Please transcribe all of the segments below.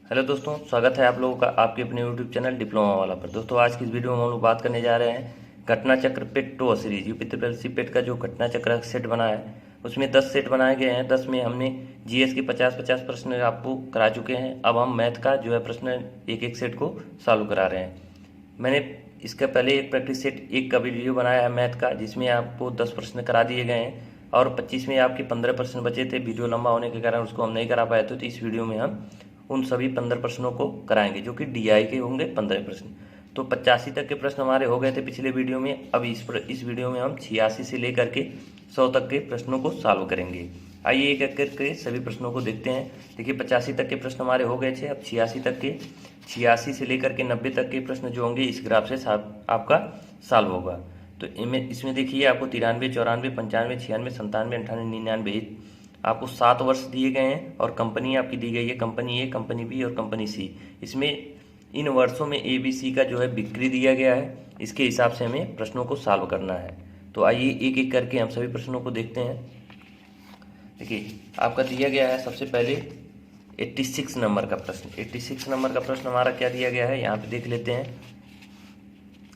Hello दोस्तों, स्वागत है आप लोगों का आपके अपने यूट्यूब चैनल डिप्लोमा वाला पर। दोस्तों आज की इस वीडियो में हम लोग बात करने जा रहे हैं घटना चक्र पेट टो सीरीज यूपी पेट का जो घटना चक्र सेट बना है उसमें 10 सेट बनाए गए हैं। 10 में हमने जीएस के 50-50 प्रश्न आपको करा चुके हैं। अब हम मैथ का जो है प्रश्न एक एक सेट को सॉल्व करा रहे हैं। मैंने इसका पहले एक प्रैक्टिस सेट एक का वीडियो बनाया है मैथ का, जिसमें आपको 10 प्रश्न करा दिए गए हैं और 25 में आपके 15 प्रश्न बचे थे। वीडियो लंबा होने के कारण उसको हम नहीं करा पाए थे, तो इस वीडियो में हम उन सभी 15 प्रश्नों को कराएंगे जो कि डीआई के होंगे 15 प्रश्न। तो 85 तक के प्रश्न हमारे हो गए थे पिछले वीडियो में। अब इस वीडियो में हम 86 से लेकर के 100 तक के प्रश्नों को सॉल्व करेंगे। आइए एक एक करके सभी प्रश्नों को देखते हैं। देखिए 85 तक के प्रश्न हमारे हो गए थे। अब 86 तक के 86 से लेकर के 90 तक के प्रश्न जो होंगे इस ग्राफ से आपका सॉल्व होगा। तो इसमें देखिए आपको 93, 94, 95, 96, 97, 98, 99 आपको 7 वर्ष दिए गए हैं और कंपनी आपकी दी गई है कंपनी ए, कंपनी बी और कंपनी सी। इसमें इन वर्षों में ए बी सी का जो है बिक्री दिया गया है, इसके हिसाब से हमें प्रश्नों को सॉल्व करना है। तो आइए एक एक करके हम सभी प्रश्नों को देखते हैं। देखिए आपका दिया गया है सबसे पहले 86 नंबर का प्रश्न। 86 नंबर का प्रश्न हमारा क्या दिया गया है यहाँ पे देख लेते हैं।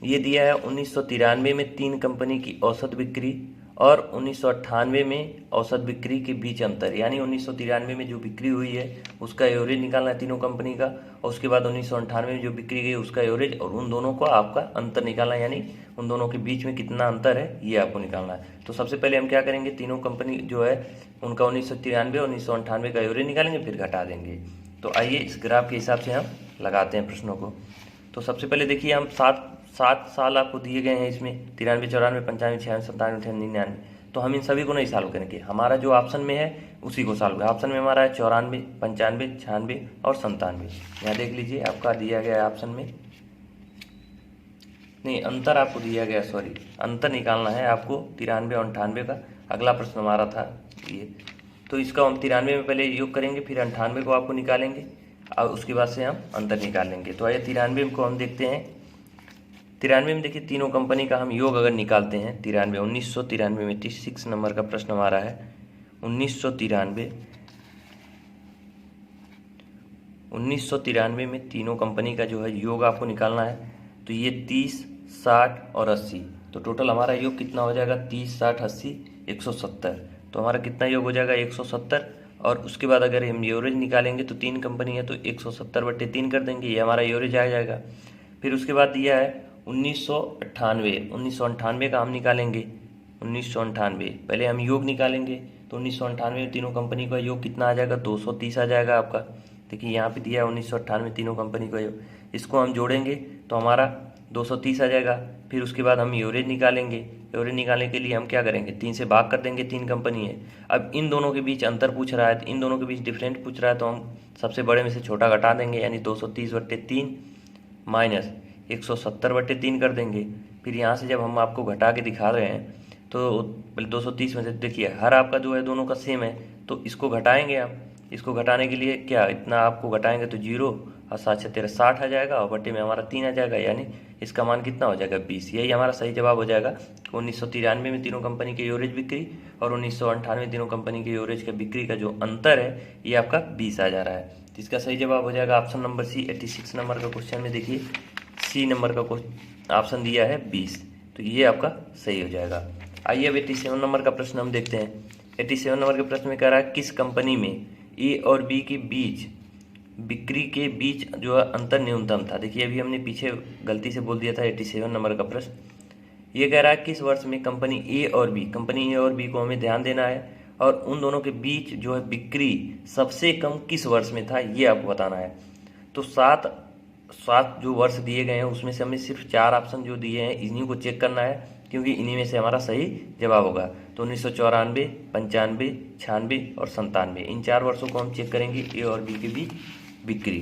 ये दिया है 1993 में 3 कंपनी की औसत बिक्री और 1998 में औसत बिक्री के बीच अंतर, यानी 1993 में जो बिक्री हुई है उसका एवरेज निकालना है तीनों कंपनी का, और उसके बाद 1998 में जो बिक्री गई उसका एवरेज, और उन दोनों को आपका अंतर निकालना है, यानी उन दोनों के बीच में कितना अंतर है ये आपको निकालना है। तो सबसे पहले हम क्या करेंगे, तीनों कंपनी जो है उनका 1993 और 1998 का एवरेज निकालेंगे, फिर घटा देंगे। तो आइए इस ग्राफ के हिसाब से हम लगाते हैं प्रश्नों को। तो सबसे पहले देखिए हम सात साल आपको दिए गए हैं इसमें 93, 94, 95, 96, 97, 98, 99। तो हम इन सभी को नहीं सॉल्व करेंगे, हमारा जो ऑप्शन में है उसी को सॉल्व करें। ऑप्शन में हमारा है 94, 95, 96 और 97। यहाँ देख लीजिए आपका दिया गया है ऑप्शन में, नहीं अंतर आपको दिया गया, सॉरी अंतर निकालना है आपको 93 और 98 का। अगला प्रश्न हमारा था ये, तो इसका हम 93 में पहले योग करेंगे, फिर 98 को आपको निकालेंगे और उसके बाद से हम अंतर निकालेंगे। तो आइए 93 को हम देखते हैं। 93 में देखिए तीनों कंपनी का हम योग अगर निकालते हैं 1993 में 86 नंबर का प्रश्न हमारा है। 1993 में तीनों कंपनी का जो है योग आपको निकालना है। तो ये 30, 60 और 80, तो टोटल हमारा योग कितना हो जाएगा, 30, 60, 80, 170। तो हमारा कितना योग हो जाएगा, 170। और उसके बाद अगर हम एवरेज निकालेंगे तो 3 कंपनी है तो 170/3 कर देंगे, ये हमारा एवरेज आ जाएगा। फिर उसके बाद दिया है 1998 का हम निकालेंगे। 1998 पहले हम योग निकालेंगे, तो 1998 में तीनों कंपनी का योग कितना आ जाएगा, 230 आ जाएगा आपका। देखिए यहाँ पे दिया है 1998 में तीनों कंपनी का योग, इसको हम जोड़ेंगे तो हमारा 230 आ जाएगा। फिर उसके बाद हम एवरेज निकालेंगे। एवरेज निकालने के लिए हम क्या करेंगे, 3 से भाग कर देंगे, 3 कंपनी है। अब इन दोनों के बीच अंतर पूछ रहा है, तो इन दोनों के बीच डिफरेंस पूछ रहा है, तो हम सबसे बड़े में से छोटा घटा देंगे, यानी 230/3 माइनस 170/3 कर देंगे। फिर यहाँ से जब हम आपको घटा के दिखा रहे हैं तो पहले 230 में से देखिए हर आपका जो है दोनों का सेम है, तो इसको घटाएंगे हम। इसको घटाने के लिए क्या, इतना आपको घटाएंगे तो 0 और 7 13 60 आ जाएगा और बटे में हमारा 3 आ जाएगा, यानी इसका मान कितना हो जाएगा, 20। यही हमारा सही जवाब हो जाएगा। 1993 में तीनों कंपनी के एवरेज बिक्री और 1998 तीनों कंपनी के एवरेज के बिक्री का जो अंतर है ये आपका 20 आ जा रहा है। तो इसका सही जवाब हो जाएगा ऑप्शन नंबर सी। 86 नंबर का क्वेश्चन में देखिए सी नंबर का ऑप्शन दिया है 20, तो ये आपका सही हो जाएगा। आइए अब 87 नंबर का प्रश्न हम देखते हैं। 87 नंबर के प्रश्न में कह रहा है किस कंपनी में ए और बी के बीच बिक्री के बीच जो है अंतर न्यूनतम था। देखिए अभी हमने पीछे गलती से बोल दिया था 87 नंबर का प्रश्न। ये कह रहा है किस वर्ष में कंपनी ए और बी को हमें ध्यान देना है और उन दोनों के बीच जो है बिक्री सबसे कम किस वर्ष में था ये आपको बताना है। तो सात जो वर्ष दिए गए हैं उसमें से हमें सिर्फ 4 ऑप्शन जो दिए हैं इन्हीं को चेक करना है, क्योंकि इन्हीं में से हमारा सही जवाब होगा। तो 1994, 95, 96 और 97, इन 4 वर्षों को हम चेक करेंगे ए और बी के बीच बिक्री।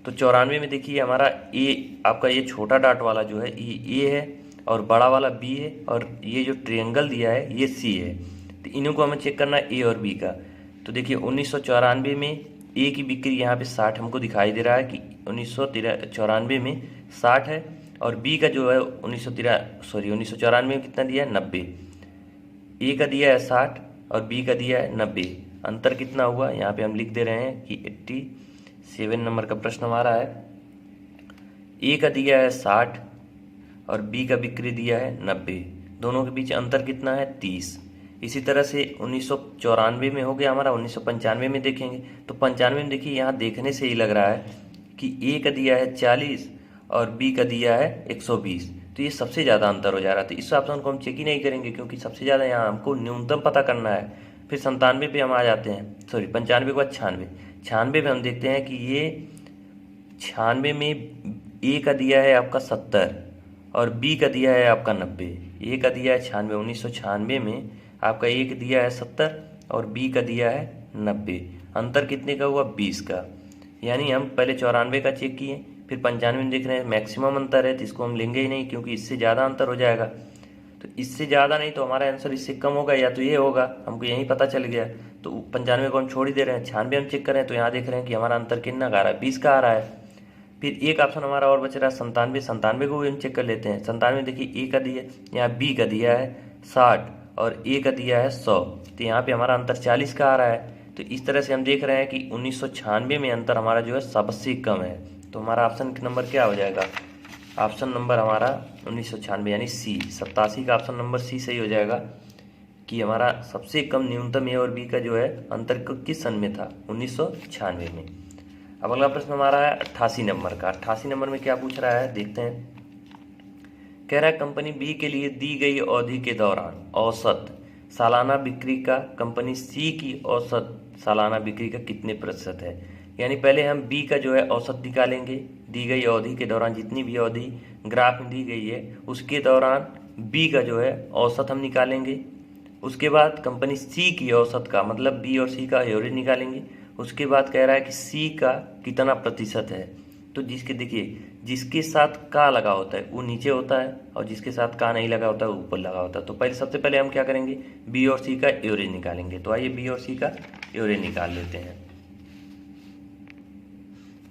तो 94 में देखिए हमारा ए, आपका ये छोटा डॉट वाला जो है ये ए है और बड़ा वाला बी है और ये जो ट्रायंगल दिया है ये सी है। तो इन्हीं को हमें चेक करना है ए और बी का। तो देखिए 1994 में ए की बिक्री यहाँ पे 60 हमको दिखाई दे रहा है कि 1994 में 60 है, और बी का जो है 1994 में कितना दिया है, 90। ए का दिया है 60 और बी का दिया है 90। अंतर कितना हुआ यहाँ पे हम लिख दे रहे हैं कि 7 नंबर का प्रश्न हमारा है, ए का दिया है 60 और बी का बिक्री दिया है 90, दोनों के बीच अंतर कितना है 30। इसी तरह से 1994 में हो गया हमारा, 1995 में देखेंगे तो 95 में देखिए यहाँ देखने से ही लग रहा है कि ए का दिया है 40 और बी का दिया है 120, तो ये सबसे ज़्यादा अंतर हो जा रहा था। इस ऑप्शन को हम चेक ही नहीं करेंगे क्योंकि सबसे ज़्यादा यहाँ हमको न्यूनतम पता करना है। फिर 97 पे हम आ जाते हैं, सॉरी 95 के बाद 96, 96 पे हम देखते हैं कि ये 96 में ए का दिया है आपका 70 और बी का दिया है आपका 90। ए का दिया है 96, 1996 में आपका ए का दिया है 70 और बी का दिया है 90, अंतर कितने का हुआ 20 का। यानी हम पहले 94 का चेक किए, फिर 95 में देख रहे हैं मैक्सिमम अंतर है तो इसको हम लेंगे ही नहीं क्योंकि इससे ज़्यादा अंतर हो जाएगा। तो इससे ज़्यादा नहीं तो हमारा आंसर इससे कम होगा या तो ये होगा, हमको यही पता चल गया। तो 95 को हम छोड़ ही दे रहे हैं, 96 हम चेक करें तो यहाँ देख रहे हैं कि हमारा अंतर कितना का आ रहा है 20 का आ रहा है। फिर एक ऑप्शन हमारा और बच रहा है 97, 97 को भी हम चेक कर लेते हैं। 97 देखिए ए का दिया, यहाँ बी का दिया है 60 और ए का दिया है 100, तो यहाँ पे हमारा अंतर 40 का आ रहा है। तो इस तरह से हम देख रहे हैं कि 1996 में अंतर हमारा जो है सबसे कम है। तो हमारा ऑप्शन नंबर क्या हो जाएगा, ऑप्शन नंबर हमारा 1996 यानी सी, 87 का ऑप्शन नंबर सी सही हो जाएगा कि हमारा सबसे कम न्यूनतम ए और बी का जो है अंतर किस सन में था, 1996 में। अब अगला प्रश्न हमारा है 88 नंबर का। 88 नंबर में क्या पूछ रहा है देखते हैं। कह रहा है कंपनी बी के लिए दी गई अवधि के दौरान औसत सालाना बिक्री का कंपनी सी की औसत सालाना बिक्री का कितने प्रतिशत है। यानी पहले हम बी का जो है औसत निकालेंगे, दी गई अवधि के दौरान जितनी भी अवधि ग्राफ में दी गई है उसके दौरान बी का जो है औसत हम निकालेंगे। उसके बाद कंपनी सी की औसत का मतलब बी और सी का एवरेज निकालेंगे। उसके बाद कह रहा है कि सी का कितना प्रतिशत है, तो जिसके देखिए जिसके साथ का लगा होता है वो नीचे होता है और जिसके साथ का नहीं लगा होता है वो ऊपर लगा होता है। तो पहले सबसे पहले हम क्या करेंगे, बी और सी का एवरेज निकालेंगे। तो आइए बी और सी का एवरेज निकाल लेते हैं।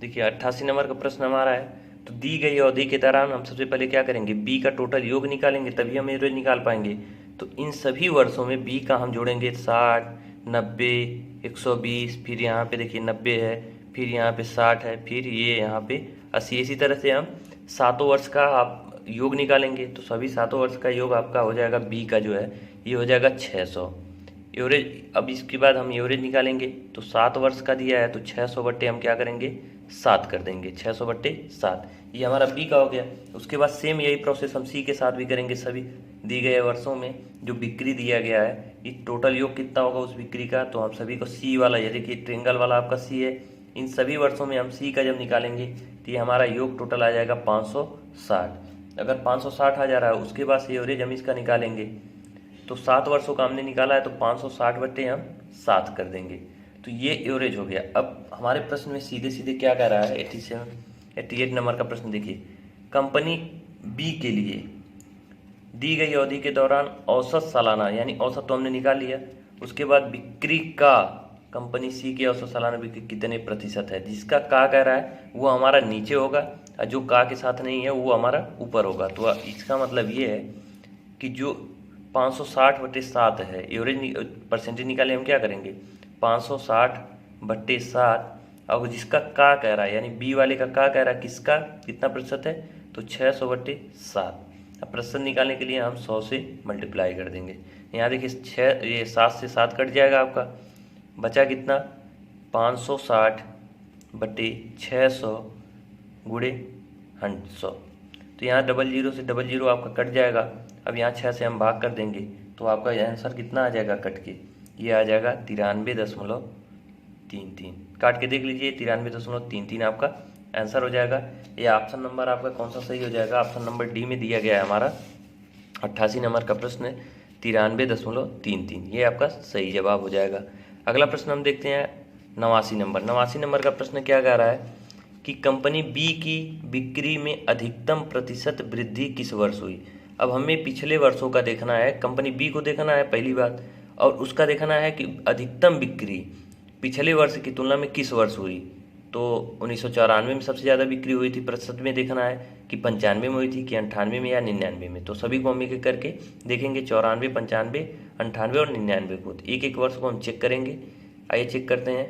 देखिए 88 नंबर का प्रश्न हमारा है, तो दी गई अवधि के दौरान हम सबसे पहले क्या करेंगे, बी का टोटल योग निकालेंगे तभी हम एवरेज निकाल पाएंगे। तो इन सभी वर्षों में बी का हम जोड़ेंगे 60, 90, 120, फिर यहाँ पे देखिए 90 है, फिर यहाँ पे 60 है, फिर ये यहाँ पे 80। इसी तरह से हम सातों वर्ष का आप योग निकालेंगे तो सभी सातों वर्ष का योग आपका हो जाएगा बी का जो है ये हो जाएगा 600 एवरेज। अब इसके बाद हम एवरेज निकालेंगे तो 7 वर्ष का दिया है तो 600 बट्टे हम क्या करेंगे 7 कर देंगे, 600 बट्टे 7, ये हमारा बी का हो गया। उसके बाद सेम यही प्रोसेस हम सी के साथ भी करेंगे। सभी दी गए वर्षों में जो बिक्री दिया गया है ये टोटल योग कितना होगा उस बिक्री का, तो हम सभी को सी वाला, ये देखिए ट्रेंगल वाला आपका सी है, इन सभी वर्षों में हम सी का जब निकालेंगे तो ये हमारा योग टोटल आ जाएगा 560। अगर 560 आ जा रहा है उसके बाद से एवरेज हम इसका निकालेंगे तो 7 वर्षों का हमने निकाला है तो 560 बट्टे हम 7 कर देंगे, तो ये एवरेज हो गया। अब हमारे प्रश्न में सीधे सीधे क्या कह रहा है 88 नंबर का प्रश्न देखिए, कंपनी बी के लिए दी गई अवधि के दौरान औसत सालाना, यानी औसत तो हमने निकाल लिया, उसके बाद बिक्री का कंपनी सी की औसत सालाना बिक्री कितने प्रतिशत है, जिसका का कह रहा है वो हमारा नीचे होगा और जो का के साथ नहीं है वो हमारा ऊपर होगा। तो इसका मतलब ये है कि जो 560 बट्टे 7 है एवरेज परसेंटेज निकाले हम क्या करेंगे 560 बट्टे 7, अब जिसका का कह रहा है यानी बी वाले का कह रहा है किसका कितना प्रतिशत है तो 600 बट्टे 7। अब प्रतिशत निकालने के लिए हम 100 से मल्टीप्लाई कर देंगे। यहाँ देखिए 6 ये 7 से 7 कट जाएगा आपका, बचा कितना 560 बट्टे 600 गुणे 100, तो यहाँ 00 से 00 आपका कट जाएगा। अब यहाँ 6 से हम भाग कर देंगे तो आपका आंसर कितना आ जाएगा कट के, ये आ जाएगा 93.33। काट के देख लीजिए 93.33 आपका आंसर हो जाएगा। ये ऑप्शन नंबर आपका कौन सा सही हो जाएगा, ऑप्शन नंबर डी में दिया गया है हमारा 88 नंबर का प्रश्न 93.33, ये आपका सही जवाब हो जाएगा। अगला प्रश्न हम देखते हैं 89 नंबर का प्रश्न क्या कह रहा है कि कंपनी बी की बिक्री में अधिकतम प्रतिशत वृद्धि किस वर्ष हुई। अब हमें पिछले वर्षों का देखना है, कंपनी बी को देखना है पहली बात, और उसका देखना है कि अधिकतम बिक्री पिछले वर्ष की तुलना में किस वर्ष हुई। तो 1994 में सबसे ज़्यादा बिक्री हुई थी, प्रतिशत में देखना है कि 95 में हुई थी कि 98 में या 99 में। तो सभी को हम एक एक करके देखेंगे 94, 95, 98 और 99 को, एक एक वर्ष को हम चेक करेंगे। आइए चेक करते हैं।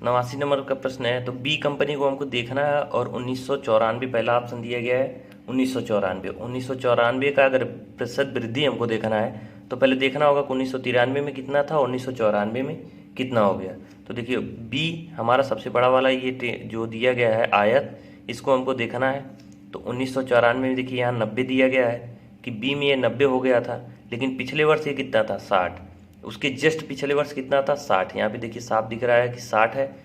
89 नंबर का प्रश्न है, तो बी कंपनी को हमको देखना है और 1994 पहला ऑप्शन दिया गया है। 1994 का अगर प्रतिशत वृद्धि हमको देखना है तो पहले देखना होगा कि 1993 में कितना था और 1994 में कितना हो गया। तो देखिए बी हमारा सबसे बड़ा वाला ये जो दिया गया है आयत, इसको हमको देखना है। तो 1994 में देखिए यहाँ 90 दिया गया है कि बी में ये 90 हो गया था, लेकिन पिछले वर्ष ये कितना था 60, उसके जस्ट पिछले वर्ष कितना था 60। यहाँ पे देखिए साफ दिख रहा है कि 60 है।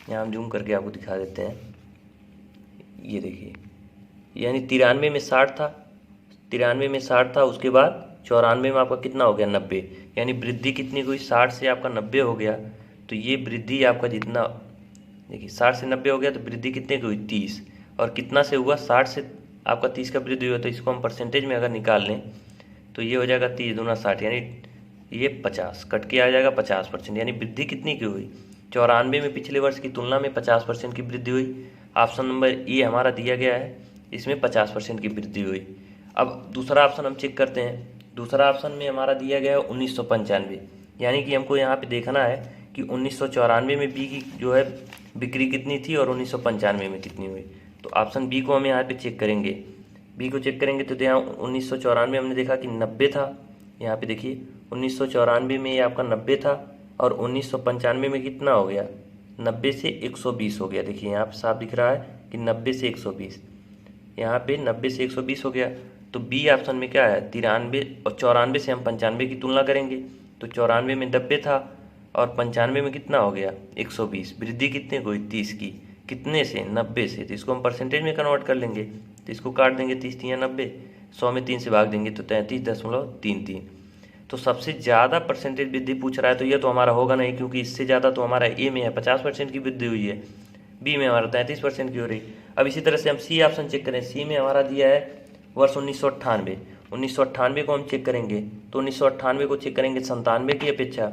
यहाँ हम जूम करके आपको दिखा देते हैं, ये देखिए यानी 93 में 60 था, 93 में 60 था, उसके बाद 94 में आपका कितना हो गया 90, यानी वृद्धि कितनी हुई 60 से आपका 90 हो गया। तो ये वृद्धि आपका जितना देखिए 60 से 90 हो गया तो वृद्धि कितने की हुई 30, और कितना से हुआ 60 से आपका 30 का वृद्धि हुआ। तो इसको हम परसेंटेज में अगर निकाल लें तो ये हो जाएगा 30 दूना 60, यानी ये 50 कट के आ जाएगा 50%, यानी वृद्धि कितनी की हुई 94 में पिछले वर्ष की तुलना में 50% की वृद्धि हुई। ऑप्शन नंबर ए हमारा दिया गया है, इसमें 50% की वृद्धि हुई। अब दूसरा ऑप्शन हम चेक करते हैं। दूसरा ऑप्शन में हमारा दिया गया है 1995, यानी कि हमको यहाँ पे देखना है कि 1994 में बी की जो है बिक्री कितनी थी और 1995 में कितनी हुई। तो ऑप्शन बी को हम यहाँ पे चेक करेंगे। बी को चेक करेंगे तो यहाँ 1994 हमने देखा कि 90 था, यहाँ पे देखिए 1994 में ये आपका 90 था और 1995 में कितना हो गया 90 से 120 हो गया। देखिए यहाँ पे साफ दिख रहा है कि 90 से 120, यहाँ पे 90 से 120 हो गया। तो बी ऑप्शन में क्या है 93 और 94 से हम 95 की तुलना करेंगे। तो 94 में 90 था और 95 में कितना हो गया 120, वृद्धि कितने को हुई 30 की, कितने से 90 से। तो इसको हम परसेंटेज में कन्वर्ट कर लेंगे, तो इसको काट देंगे 30 या 90, 100 में 3 से भाग देंगे तो 33.33। तो सबसे ज़्यादा परसेंटेज वृद्धि पूछ रहा है तो ये तो हमारा होगा नहीं, क्योंकि इससे ज़्यादा तो हमारा ए में है 50% की वृद्धि हुई है, बी में हमारा 33% की हो रही। अब इसी तरह से हम सी ऑप्शन चेक करें। सी में हमारा दिया है वर्ष 1998, 1998 को हम चेक करेंगे। तो 1998 को चेक करेंगे 97 की अपेक्षा।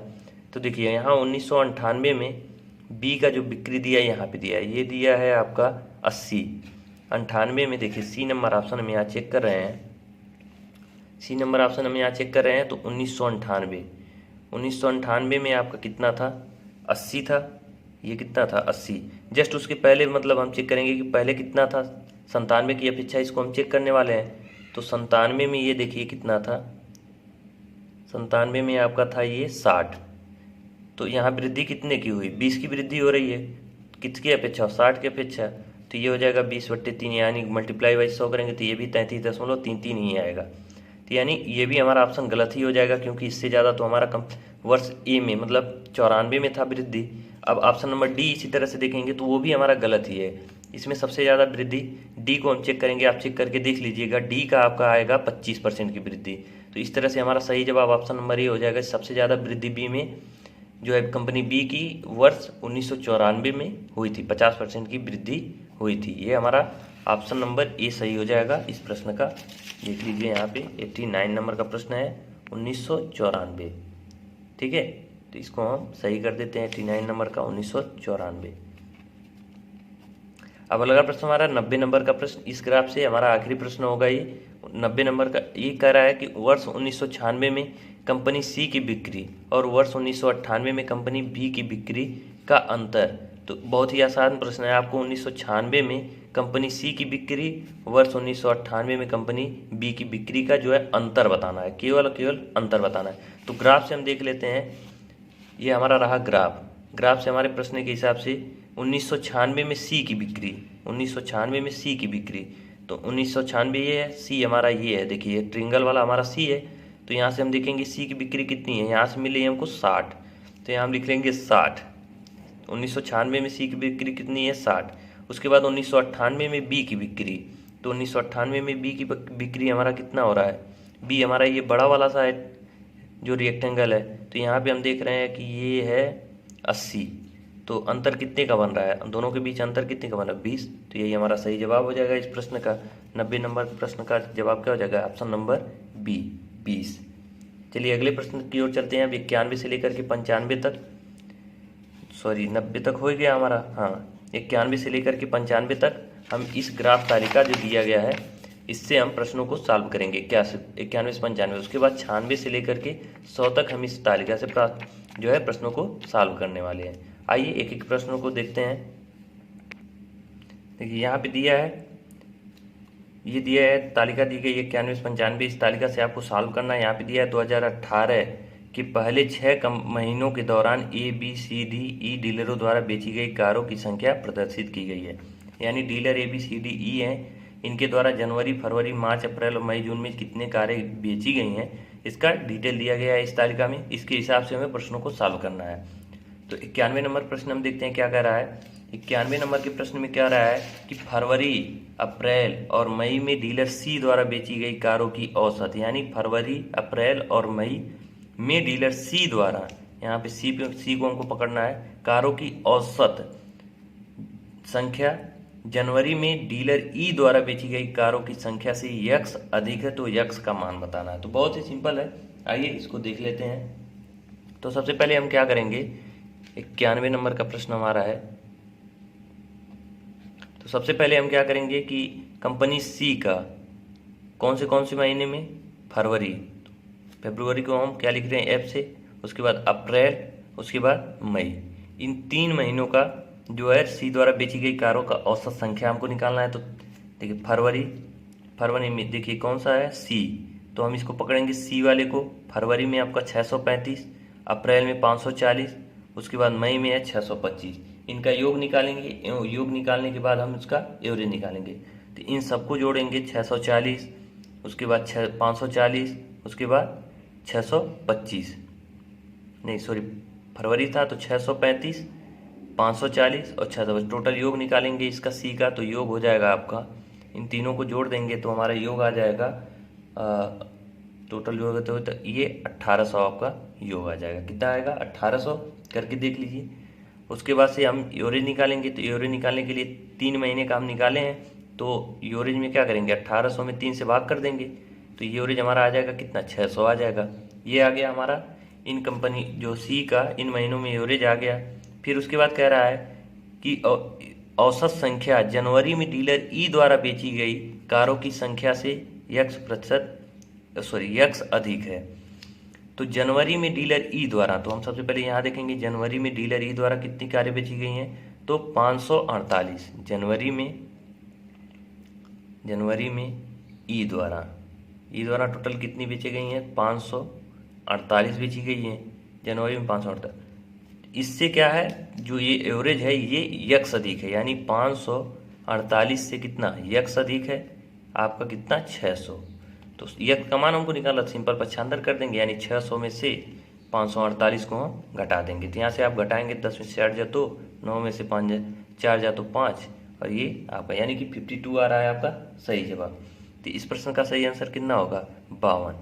तो देखिए यहाँ 1998 में बी का जो बिक्री दिया है यहाँ पे दिया है, ये दिया है आपका 80। 98 में देखिए सी नंबर ऑप्शन हम यहाँ चेक कर रहे हैं, सी नंबर ऑप्शन हम यहाँ चेक कर रहे हैं। तो 1998 में आपका कितना था 80 था, ये कितना था 80। जस्ट उसके पहले मतलब हम चेक करेंगे कि पहले कितना था 97 की अपेक्षा, इसको हम चेक करने वाले हैं। तो 97 में ये देखिए कितना था 97 में आपका था ये 60। तो यहाँ वृद्धि कितने की हुई 20 की वृद्धि हो रही है, किसकी अपेक्षा 60 की अपेक्षा। तो ये हो जाएगा 20/3, यानी मल्टीप्लाई बाई 100 करेंगे तो ये भी 33.33 ही आएगा। तो यानी ये भी हमारा ऑप्शन गलत ही हो जाएगा, क्योंकि इससे ज़्यादा तो हमारा कम वर्ष ए में मतलब 94 में था वृद्धि। अब ऑप्शन नंबर डी इसी तरह से देखेंगे तो वो भी हमारा गलत ही है, इसमें सबसे ज़्यादा वृद्धि डी को हम चेक करेंगे, आप चेक करके देख लीजिएगा, डी का आपका आएगा 25% की वृद्धि। तो इस तरह से हमारा सही जवाब ऑप्शन नंबर ए हो जाएगा। सबसे ज़्यादा वृद्धि बी में जो है कंपनी बी की वर्ष 1994 में हुई थी, 50% की वृद्धि हुई थी। ये हमारा ऑप्शन नंबर ए सही हो जाएगा इस प्रश्न का। देख लीजिए यहाँ पे 89 नंबर का प्रश्न है 1994, ठीक है। तो इसको हम सही कर देते हैं 89 नंबर का 1994। अब अगला प्रश्न हमारा 90 नंबर का प्रश्न, इस ग्राफ से हमारा आखिरी प्रश्न होगा ये 90 नंबर का। ये कह रहा है कि वर्ष 1996 में कंपनी सी की बिक्री और वर्ष 1998 में कंपनी बी की बिक्री का अंतर। तो बहुत ही आसान प्रश्न है, आपको 1996 में कंपनी सी की बिक्री वर्ष 1998 में कंपनी बी की बिक्री का जो है अंतर बताना है, केवल अंतर बताना है। तो ग्राफ से हम देख लेते हैं, ये हमारा रहा ग्राफ से हमारे प्रश्न के हिसाब से 1996 में सी की बिक्री, 1996 में सी की बिक्री, तो 1996 ये है, सी हमारा ये है, देखिए ट्रिंगल वाला हमारा सी है। तो यहाँ से हम देखेंगे सी की बिक्री कितनी है, यहाँ से मिली है हमको 60, तो यहाँ हम लिख लेंगे 60। 1996 में सी की बिक्री कितनी है 60। उसके बाद 1998 में बी की बिक्री, तो 1998 में बी की बिक्री हमारा कितना हो रहा है, बी हमारा ये बड़ा वाला सा है जो रेक्टेंगल है। तो यहाँ पे हम देख रहे हैं कि ये है 80, तो अंतर कितने का बन रहा है, दोनों के बीच अंतर कितने का बन रहा है 20। तो यही हमारा सही जवाब हो जाएगा इस प्रश्न का। 90 नंबर प्रश्न का जवाब क्या हो जाएगा, ऑप्शन नंबर बी 20। चलिए अगले प्रश्न की ओर चलते हैं। 91 से लेकर के 95 तक, सॉरी 90 तक हो गया हमारा, हाँ 91 से लेकर के 95 तक हम इस ग्राफ तालिका जो दिया गया है इससे हम प्रश्नों को सॉल्व करेंगे। 91 से 95, उसके बाद 96 से लेकर के 100 तक हम इस तालिका से जो है प्रश्नों को सॉल्व करने वाले हैं। आइए एक एक प्रश्नों को देखते हैं। देखिए यहाँ पे दिया है, ये दिया है तालिका दी गई 91 से 95, इस तालिका से आपको सॉल्व करना है। यहाँ पे दिया है 2018 के पहले 6 महीनों के दौरान ABCDE डीलरों द्वारा बेची गई कारों की संख्या प्रदर्शित की गई है। यानी डीलर ABCDE हैं, इनके द्वारा जनवरी, फरवरी, मार्च, अप्रैल और मई, जून में कितने कारें बेची गई हैं, इसका डिटेल दिया गया है इस तालिका में। इसके हिसाब से हमें प्रश्नों को सॉल्व करना है। तो 91 नंबर प्रश्न हम देखते हैं क्या कह रहा है। 91 नंबर के प्रश्न में क्या रहा है कि फरवरी, अप्रैल और मई में डीलर C द्वारा बेची गई कारों की औसत, यानी फरवरी, अप्रैल और मई में डीलर C द्वारा, यहाँ पे C को हमको पकड़ना है, कारों की औसत संख्या जनवरी में डीलर E द्वारा बेची गई कारों की संख्या से X अधिक है, तो X का मान बताना है। तो बहुत ही सिंपल है, आइए इसको देख लेते हैं। तो सबसे पहले हम क्या करेंगे, 91 नंबर का प्रश्न हमारा है। तो सबसे पहले हम क्या करेंगे कि कंपनी C का कौन से महीने में, फरवरी, फरवरी को हम क्या लिख रहे हैं F से, उसके बाद अप्रैल, उसके बाद मई, इन 3 महीनों का जो है C द्वारा बेची गई कारों का औसत संख्या हमको निकालना है। तो देखिए फरवरी में देखिए कौन सा है C, तो हम इसको पकड़ेंगे C वाले को। फरवरी में आपका 635, अप्रैल में 540, उसके बाद मई में है 625। इनका योग निकालेंगे, योग निकालने के बाद हम उसका एवरेज निकालेंगे। तो इन सबको जोड़ेंगे 640, उसके बाद 540, उसके बाद 625, नहीं सॉरी फरवरी था तो 635, 540 और 625, टोटल योग निकालेंगे इसका C का। तो योग हो जाएगा आपका, इन तीनों को जोड़ देंगे तो हमारा योग आ जाएगा, टोटल योग तो ये 1800 आपका योग आ जाएगा। कितना आएगा 1800, करके देख लीजिए। उसके बाद से हम एवरेज निकालेंगे। तो एवरेज निकालने के लिए 3 महीने का हम निकाले हैं, तो एवरेज में क्या करेंगे 1800 में 3 से भाग कर देंगे, तो ये एवरेज हमारा आ जाएगा कितना 600 आ जाएगा। ये आ गया हमारा इन कंपनी जो C का इन महीनों में एवरेज आ गया। फिर उसके बाद कह रहा है कि औसत संख्या जनवरी में डीलर E द्वारा बेची गई कारों की संख्या से X अधिक है। तो जनवरी में डीलर E द्वारा, तो हम सबसे पहले यहाँ देखेंगे जनवरी में डीलर E द्वारा कितनी कारें बेची गई हैं, तो 548। जनवरी में E द्वारा टोटल कितनी बेची गई हैं, 548 बेची गई हैं जनवरी में 548। इससे क्या है जो ये एवरेज है ये X अधिक है, यानी 548 से कितना X अधिक है आपका कितना 600। तो X का मान हमको निकाला, सिंपल पक्षांतर कर देंगे, यानी 600 में से 548 को हम घटा देंगे। तो यहाँ से आप घटाएंगे 10 में से 8 जा 2, 9 में से 5 4 जा तो 5, और ये आपका यानी कि 52 आ रहा है आपका सही जवाब। तो इस प्रश्न का सही आंसर कितना होगा 52।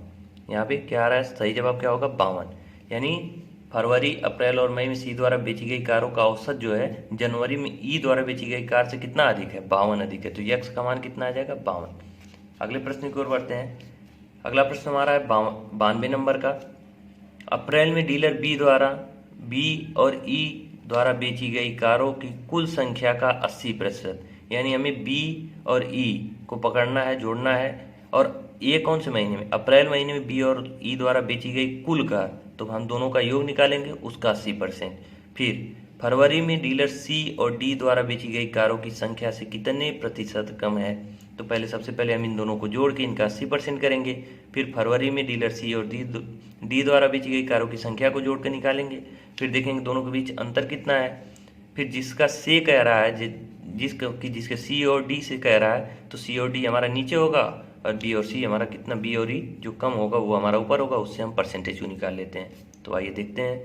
यहाँ पे क्या आ रहा है सही जवाब क्या होगा 52। यानी फरवरी, अप्रैल और मई में C द्वारा बेची गई कारों का औसत जो है जनवरी में E द्वारा बेची गई कार से कितना अधिक है 52 अधिक है। तो X का मान कितना आ जाएगा 52। अगले प्रश्न की ओर बढ़ते हैं। अगला प्रश्न हमारा है 92 नंबर का। अप्रैल में डीलर B और E द्वारा बेची गई कारों की कुल संख्या का 80%, यानी हमें B और E को पकड़ना है, जोड़ना है। और ये कौन से महीने में, अप्रैल महीने में B और E द्वारा बेची गई कुल कार, तो हम दोनों का योग निकालेंगे उसका 80%। फिर फरवरी में डीलर C और D द्वारा बेची गई कारों की संख्या से कितने प्रतिशत कम है, तो पहले सबसे पहले हम इन दोनों को जोड़ के इनका 80% करेंगे। फिर फरवरी में डीलर C और D द्वारा बेची गई कारों की संख्या को जोड़ कर निकालेंगे। फिर देखेंगे दोनों के बीच अंतर कितना है। फिर जिसका C कह रहा है जिसके C और D से कह रहा है, तो C और D हमारा नीचे होगा और B और C हमारा कितना, B और E जो कम होगा वो हमारा ऊपर होगा, उससे हम परसेंटेज को निकाल लेते हैं। तो आइए देखते हैं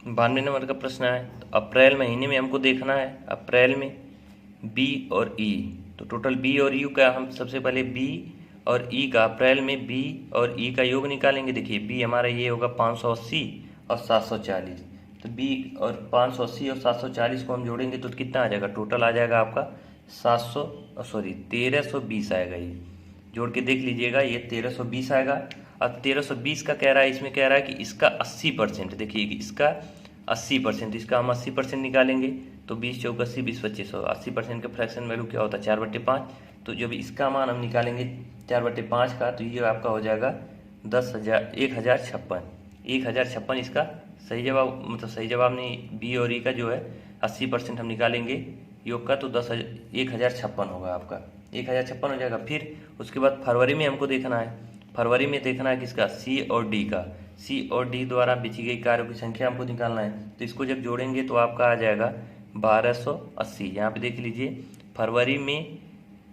92 नंबर का प्रश्न है। तो अप्रैल महीने में हमको देखना है, अप्रैल में B और E, तो टोटल B और E का हम सबसे पहले B और E का, अप्रैल में B और E का योग निकालेंगे। देखिए B हमारा ये होगा 580 और 740, तो B और 580 और 740 को हम जोड़ेंगे तो कितना आ जाएगा, टोटल आ जाएगा आपका 1320 आएगा। ये जोड़ के देख लीजिएगा, ये 1320 आएगा। अब 1320 का कह रहा है, इसमें कह रहा है कि इसका 80%, देखिए इसका 80%, इसका हम 80% निकालेंगे तो 20 चौक 80, 20 25, 80% का फ्रैक्शन वैल्यू क्या होता है 4/5। तो जब इसका मान हम निकालेंगे 4/5 का, तो ये आपका हो जाएगा 10,000 1056 इसका सही जवाब मतलब सही जवाब नहीं, बी और ई का जो है 80% हम निकालेंगे योग का, तो 10,056 होगा आपका, 1056 हो जाएगा। फिर उसके बाद फरवरी में हमको देखना है, फरवरी में देखना है किसका, सी और डी का। सी और डी द्वारा बिछी गई कार्यों की संख्या हमको निकालना है, तो इसको जब जोड़ेंगे तो आपका आ जाएगा 1280। यहाँ पे देख लीजिए फरवरी में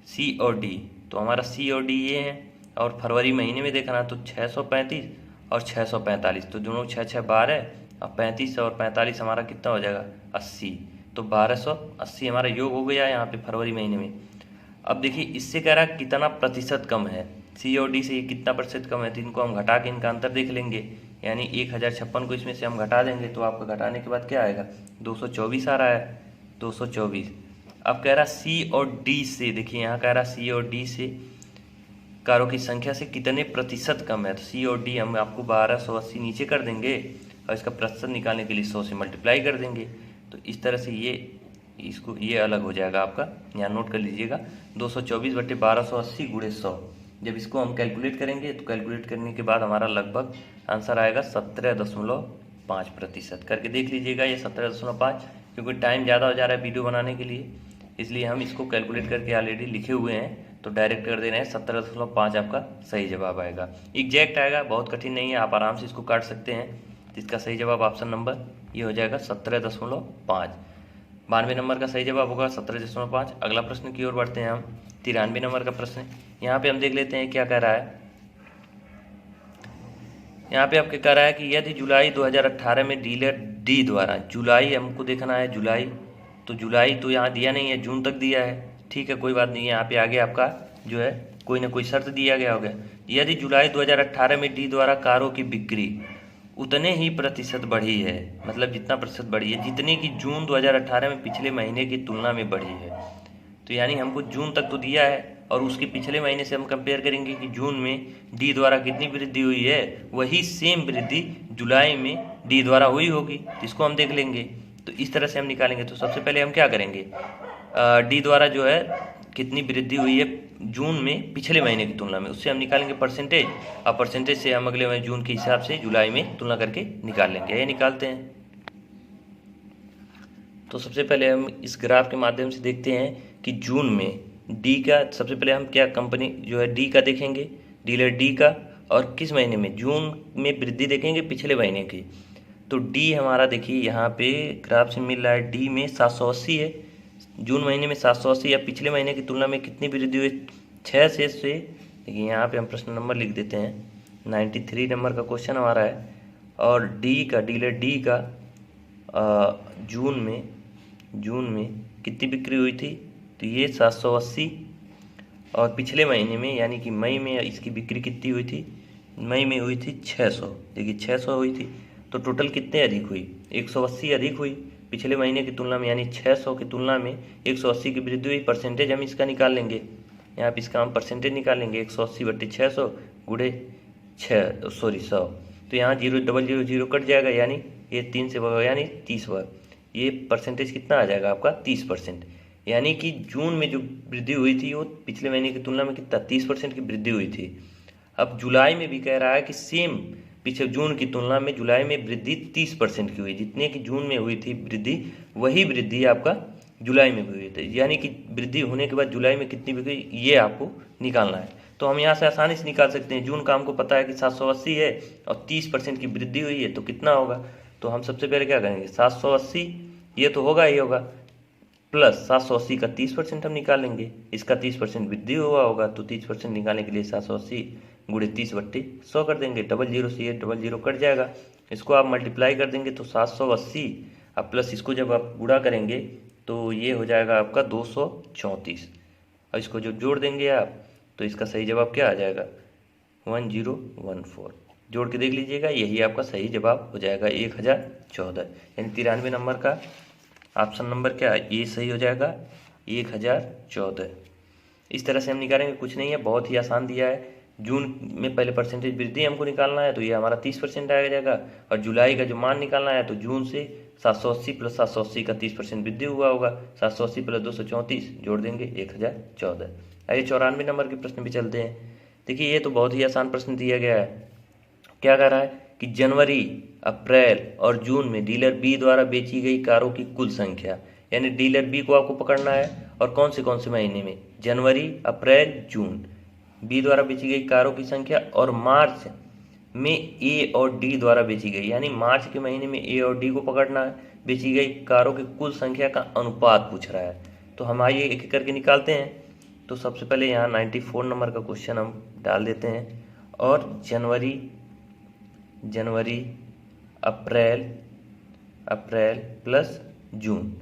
सी और डी, तो हमारा सी और डी ये है, और फरवरी महीने में देखना तो 635 और 645, तो दोनों 6 6 12 और 35 और 45 हमारा कितना हो जाएगा 80, तो 1280 हमारा योग हो गया यहाँ पे फरवरी महीने में। अब देखिए इससे कह रहा है कितना प्रतिशत कम है, सी और डी से ये कितना प्रतिशत कम है, तो इनको हम घटा के इनका अंतर देख लेंगे, यानी 1056 को इसमें से हम घटा देंगे तो आपका घटाने के बाद क्या आएगा 224 आ रहा है, 224। अब कह रहा सी और डी से, देखिए यहाँ कह रहा सी और डी से कारों की संख्या से कितने प्रतिशत कम है, तो सी और डी हम आपको 1280 नीचे कर देंगे और इसका प्रतिशत निकालने के लिए 100 से मल्टीप्लाई कर देंगे, तो इस तरह से ये अलग हो जाएगा आपका, यहाँ नोट कर लीजिएगा 224/1280 × 100। जब इसको हम कैलकुलेट करेंगे तो कैलकुलेट करने के बाद हमारा लगभग आंसर आएगा 17.5%। करके देख लीजिएगा ये 17.5, क्योंकि टाइम ज़्यादा हो जा रहा है वीडियो बनाने के लिए, इसलिए हम इसको कैलकुलेट करके ऑलरेडी लिखे हुए हैं, तो डायरेक्ट कर दे रहे हैं 17.5 आपका सही जवाब आएगा। एग्जैक्ट आएगा, बहुत कठिन नहीं है, आप आराम से इसको काट सकते हैं। इसका सही जवाब ऑप्शन नंबर ये हो जाएगा 17.5। 92 नंबर का सही जवाब होगा 17.5। अगला प्रश्न की ओर बढ़ते हैं हम, 93 नंबर का प्रश्न। यहाँ पे हम देख लेते हैं क्या कह रहा है। यहाँ पे आपके कह रहा है कि यदि जुलाई 2018 में डीलर डी द्वारा, जुलाई हमको देखना है, जुलाई तो यहाँ दिया नहीं है, जून तक दिया है, ठीक है कोई बात नहीं है, यहाँ पे आगे आपका जो है कोई ना कोई शर्त दिया गया होगा। यदि जुलाई 2018 में डी द्वारा कारों की बिक्री उतने ही प्रतिशत बढ़ी है, मतलब जितना प्रतिशत बढ़ी है जितने की जून 2018 में पिछले महीने की तुलना में बढ़ी है, तो यानी हमको जून तक तो दिया है और उसके पिछले महीने से हम कंपेयर करेंगे कि जून में डी द्वारा कितनी वृद्धि हुई है, वही सेम वृद्धि जुलाई में डी द्वारा हुई होगी, तो इसको हम देख लेंगे, तो इस तरह से हम निकालेंगे। तो सबसे पहले हम क्या करेंगे, डी द्वारा जो है कितनी वृद्धि हुई है जून में पिछले महीने की तुलना में, उससे हम निकालेंगे परसेंटेज, और परसेंटेज से हम अगले महीने जून के हिसाब से जुलाई में तुलना करके निकाल लेंगे। ये निकालते हैं, तो सबसे पहले हम इस ग्राफ के माध्यम से देखते हैं कि जून में डी का, सबसे पहले हम क्या कंपनी जो है डी का देखेंगे, डीलर डी का, और किस महीने में, जून में वृद्धि देखेंगे पिछले महीने की। तो डी हमारा देखिए यहाँ पे ग्राफ से मिल रहा है, डी में 780 है, जून महीने में 780, या पिछले महीने की तुलना में कितनी वृद्धि हुई 6 से देखिए यहाँ पे हम प्रश्न नंबर लिख देते हैं, 93 नंबर का क्वेश्चन हमारा है। और डी का, डीलर डी का जून में कितनी बिक्री हुई थी, तो ये 780, और पिछले महीने में यानी कि मई में इसकी बिक्री कितनी हुई थी, मई में हुई थी 600, देखिए 600 हुई थी, तो टोटल कितने अधिक हुई, 180 अधिक हुई पिछले महीने की तुलना में, यानी 600 की तुलना में 180 की वृद्धि हुई। परसेंटेज हम इसका निकाल लेंगे, यहाँ पे इसका हम परसेंटेज निकालेंगे, 180/600 × 100, तो यहाँ 0 कट जाएगा, यानी ये 3 से भागा यानी 30 बार, ये परसेंटेज कितना आ जाएगा आपका 30%, यानी कि जून में जो वृद्धि हुई थी वो पिछले महीने की तुलना में कितना 30% की वृद्धि हुई थी। अब जुलाई में भी कह रहा है कि सेम पिछले जून की तुलना में जुलाई में वृद्धि 30% की हुई, जितने की जून में हुई थी वृद्धि वही वृद्धि आपका जुलाई में भी हुई थी, यानी कि वृद्धि होने के बाद जुलाई में कितनी वृद्धि ये आपको निकालना है। तो हम यहाँ से आसानी से निकाल सकते हैं, जून का हमको पता है कि 780 है और 30% की वृद्धि हुई है, तो कितना होगा, तो हम सबसे पहले क्या करेंगे 780, ये तो होगा ही होगा, प्लस 780 का 30% हम निकालेंगे, इसका 30% वृद्धि हुआ होगा, तो 30% निकालने के लिए 780 × 30/100 कर देंगे, 00 से ये 00 कट जाएगा, इसको आप मल्टीप्लाई कर देंगे तो 780, अब प्लस इसको जब आप गुणा करेंगे तो ये हो जाएगा आपका 234, और इसको जब जोड़ देंगे आप तो इसका सही जवाब क्या आ जाएगा 1014, जोड़ के देख लीजिएगा, यही आपका सही जवाब हो जाएगा 1014, यानी 93 नंबर का ऑप्शन नंबर क्या है, ये सही हो जाएगा 1014। इस तरह से हम निकालेंगे, कुछ नहीं है, बहुत ही आसान दिया है। जून में पहले परसेंटेज वृद्धि हमको निकालना है, तो ये हमारा 30% आ जाएगा, और जुलाई का जो मान निकालना है तो जून से 780 प्लस 780 का 30% वृद्धि हुआ होगा, 780 प्लस 234 जोड़ देंगे 1014। आइए 94 नंबर के प्रश्न भी चलते हैं। देखिए ये तो बहुत ही आसान प्रश्न दिया गया है, क्या कह रहा है कि जनवरी, अप्रैल और जून में डीलर बी द्वारा बेची गई कारों की कुल संख्या, यानी डीलर बी को आपको पकड़ना है और कौन से महीने में, जनवरी, अप्रैल, जून, बी द्वारा बेची गई कारों की संख्या, और मार्च में ए और डी द्वारा बेची गई, यानी मार्च के महीने में ए और डी को पकड़ना है, बेची गई कारों की कुल संख्या का अनुपात पूछ रहा है। तो हम आइए एक एक करके निकालते हैं। तो सबसे पहले यहाँ 94 नंबर का क्वेश्चन हम डाल देते हैं, और जनवरी, अप्रैल प्लस जून,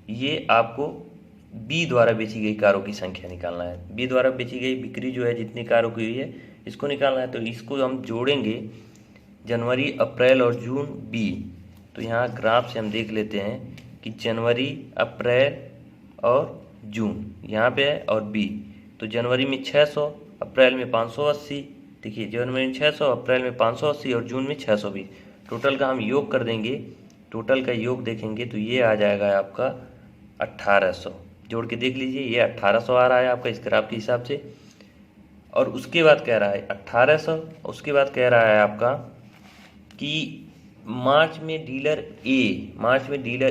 ये आपको बी द्वारा बेची गई कारों की संख्या निकालना है। बी द्वारा बेची गई बिक्री जो है जितनी कारों की हुई है इसको निकालना है। तो इसको हम जोड़ेंगे, जनवरी, अप्रैल और जून बी। तो यहाँ ग्राफ से हम देख लेते हैं कि जनवरी, अप्रैल और जून यहाँ पे है, और बी। तो जनवरी में 600, अप्रैल में 580, देखिए जनवरी में 600, अप्रैल में 580 और जून में 620। टोटल का हम योग कर देंगे, टोटल का योग देखेंगे तो ये आ जाएगा आपका 1800। जोड़ के देख लीजिए, ये 1800 आ रहा है आपका इस ग्राफ के हिसाब से। और उसके बाद कह रहा है 1800, उसके बाद कह रहा है आपका कि मार्च में डीलर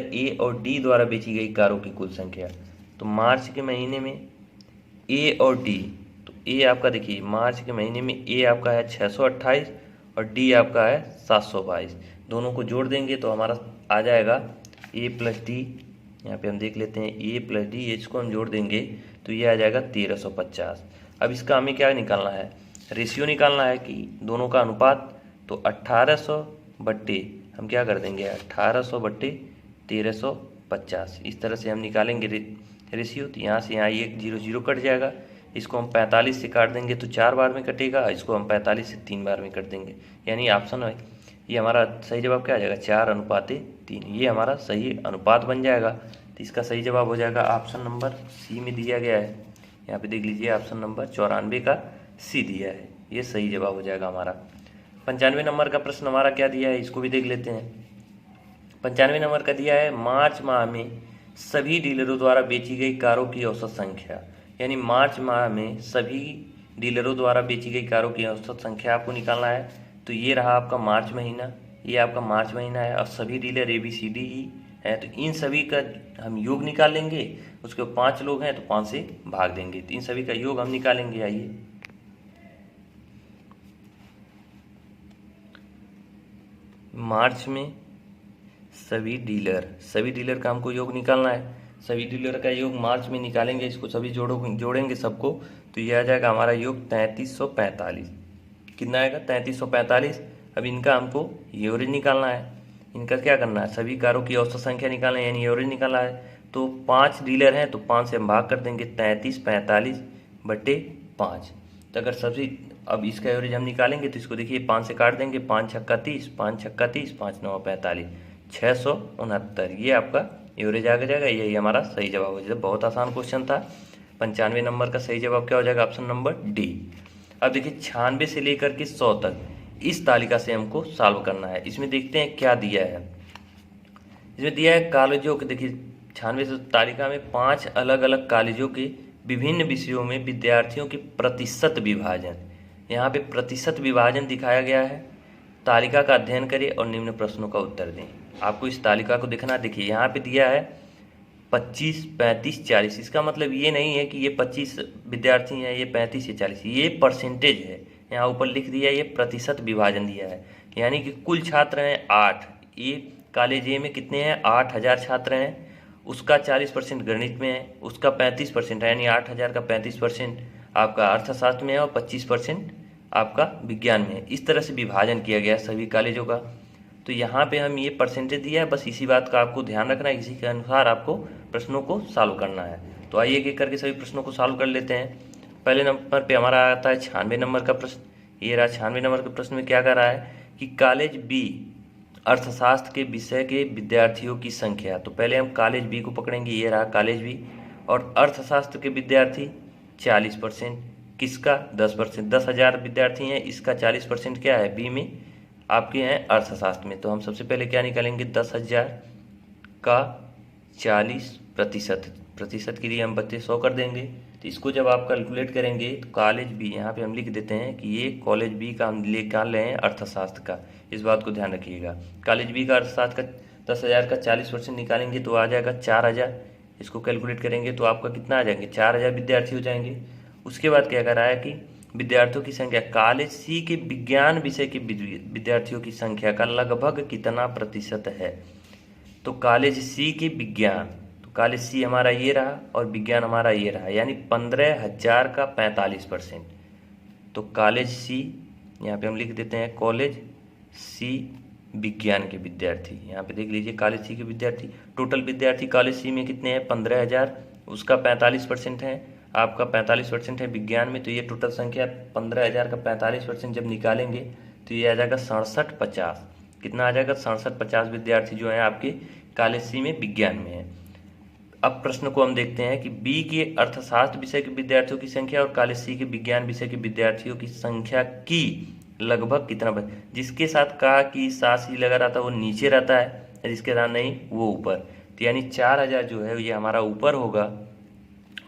ए और डी द्वारा बेची गई कारों की कुल संख्या। तो मार्च के महीने में ए और डी, तो ए आपका देखिए मार्च के महीने में ए आपका है 628 और डी आपका है 722। दोनों को जोड़ देंगे तो हमारा आ जाएगा ए प्लस डी। यहाँ पे हम देख लेते हैं ए प्लस डी, इसको हम जोड़ देंगे तो ये आ जाएगा 1350। अब इसका हमें क्या निकालना है, रेशियो निकालना है कि दोनों का अनुपात। तो 1800 बट्टे हम क्या कर देंगे 1800 बट्टे 1350, इस तरह से हम निकालेंगे रेशियो। तो यहाँ से यहाँ एक 0 0 कट जाएगा, इसको हम 45 से काट देंगे तो 4 बार में कटेगा, इसको हम 45 से 3 बार में कट देंगे, यानी ऑप्शन है ये हमारा सही जवाब क्या आ जाएगा 4:3। ये हमारा सही अनुपात बन जाएगा। तो इसका सही जवाब हो जाएगा ऑप्शन नंबर सी में दिया गया है। यहाँ पे देख लीजिए ऑप्शन नंबर 94 का सी दिया है, ये सही जवाब हो जाएगा हमारा। 95 नंबर का प्रश्न हमारा क्या दिया है, इसको भी देख लेते हैं। 95 नंबर का दिया है मार्च माह में सभी डीलरों द्वारा बेची गई कारों की औसत संख्या, यानी मार्च माह में सभी डीलरों द्वारा बेची गई कारों की औसत संख्या आपको निकालना है। तो ये रहा आपका मार्च महीना, ये आपका मार्च महीना है और सभी डीलर ABCD ही है। तो इन सभी का हम योग निकाल लेंगे, उसके 5 लोग हैं तो 5 से भाग देंगे, तो इन सभी का योग हम निकालेंगे। आइए मार्च में सभी डीलर का हमको योग निकालना है। सभी डीलर का योग मार्च में निकालेंगे, इसको सभी जोड़ेंगे सबको, तो ये आ जाएगा हमारा योग 3345। कितना आएगा 3345। अब इनका हमको एवरेज निकालना है, इनका क्या करना है सभी कारों की औसत संख्या निकालना है, यानी एवरेज निकालना है। तो 5 डीलर हैं तो 5 से हम भाग कर देंगे, 3345 बट्टे 5। तो अगर सभी अब इसका एवरेज हम निकालेंगे तो इसको देखिए 5 से काट देंगे, 5 छक्का 30, 5 छक्का 30, 5 9 45, 669। ये आपका एवरेज आ जाएगा, यही हमारा सही जवाब हो जाएगा। बहुत आसान क्वेश्चन था। 95 नंबर का सही जवाब क्या हो जाएगा ऑप्शन नंबर डी। अब देखिए 96 से लेकर के 100 तक इस तालिका से हमको सॉल्व करना है। इसमें देखते हैं क्या दिया है। इसमें दिया है कॉलेजों के, देखिए 96 से तालिका में 5 अलग अलग कॉलेजों के विभिन्न विषयों में विद्यार्थियों के प्रतिशत विभाजन, यहाँ पे प्रतिशत विभाजन दिखाया गया है। तालिका का अध्ययन करें और निम्न प्रश्नों का उत्तर दें। आपको इस तालिका को देखना, देखिए यहाँ पे दिया है 25, 35, 40। इसका मतलब ये नहीं है कि ये 25 विद्यार्थी हैं, ये 35 या 40, ये परसेंटेज है। यहाँ ऊपर लिख दिया ये प्रतिशत विभाजन दिया है, यानी कि कुल छात्र हैं 8। ये कॉलेज ए में कितने हैं 8000 छात्र हैं, उसका 40% गणित में है, उसका 35% है, यानी 8000 का 35% आपका अर्थशास्त्र में है और 25% आपका विज्ञान में है। इस तरह से विभाजन किया गया सभी कॉलेजों का। तो यहाँ पे हम ये परसेंटेज दिया है, बस इसी बात का आपको ध्यान रखना है, इसी के अनुसार आपको प्रश्नों को सॉल्व करना है। तो आइए एक एक करके सभी प्रश्नों को सॉल्व कर लेते हैं। पहले नंबर पे हमारा आता है 96 नंबर का प्रश्न। ये रहा 96 नंबर के प्रश्न में क्या कर रहा है कि कॉलेज बी अर्थशास्त्र के विषय के विद्यार्थियों की संख्या। तो पहले हम कॉलेज बी को पकड़ेंगे, ये रहा कॉलेज बी, और अर्थशास्त्र के विद्यार्थी 40%, किसका 10%, 10,000 विद्यार्थी हैं, इसका 40% क्या है बी में आपके हैं अर्थशास्त्र में। तो हम सबसे पहले क्या निकालेंगे 10,000 का 40%, प्रतिशत के लिए हम 3200 कर देंगे, तो इसको जब आप कैलकुलेट करेंगे तो कॉलेज बी, यहाँ पे हम लिख देते हैं कि ये कॉलेज बी का हम निकाल रहे हैं अर्थशास्त्र का, इस बात को ध्यान रखिएगा। कॉलेज बी का अर्थशास्त्र का 10,000 का 40% निकालेंगे तो आ जाएगा 4,000। इसको कैलकुलेट करेंगे तो आपका कितना आ जाएंगे, 4,000 विद्यार्थी हो जाएंगे। उसके बाद क्या कह रहा है कि विद्यार्थियों की संख्या, कॉलेज सी के विज्ञान विषय के विद्यार्थियों की संख्या का लगभग कितना प्रतिशत है। तो कॉलेज सी के विज्ञान, तो कॉलेज सी हमारा ये रहा और विज्ञान हमारा ये रहा, यानी 15,000 का 45%। तो कॉलेज सी, यहाँ पे हम लिख देते हैं कॉलेज सी विज्ञान के विद्यार्थी, यहाँ पे देख लीजिए कॉलेज सी के विद्यार्थी, टोटल विद्यार्थी कॉलेज सी में कितने हैं 15,000, उसका 45% है, आपका 45% है विज्ञान में, तो ये टोटल संख्या 15,000 का 45% जब निकालेंगे तो ये आ जाएगा 6750। कितना आ जाएगा, 6750 विद्यार्थी जो हैं आपके कॉलेज सी में विज्ञान में है। अब प्रश्न को हम देखते हैं कि बी के अर्थशास्त्र विषय के विद्यार्थियों की संख्या और कॉलेज सी के विज्ञान विषय के विद्यार्थियों की संख्या की लगभग कितना, जिसके साथ का की सा सी लगा रहता है वो नीचे रहता है, जिसके साथ नहीं वो ऊपर, तो यानी 4,000 जो है ये हमारा ऊपर होगा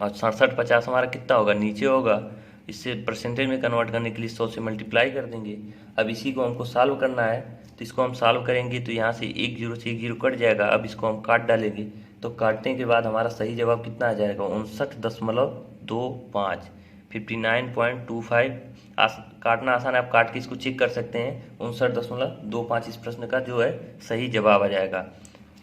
और 6750 हमारा कितना होगा, नीचे होगा। इससे परसेंटेज में कन्वर्ट करने के लिए 100 से मल्टीप्लाई कर देंगे। अब इसी को हमको सॉल्व करना है, तो इसको हम सॉल्व करेंगे तो यहाँ से 1 0 से 1 0 कट जाएगा। अब इसको हम काट डालेंगे तो काटने के बाद हमारा सही जवाब कितना आ जाएगा, 59.25, 59.25। काटना आसान है, आप काट के इसको चेक कर सकते हैं। 59.25 इस प्रश्न का जो है सही जवाब आ जाएगा।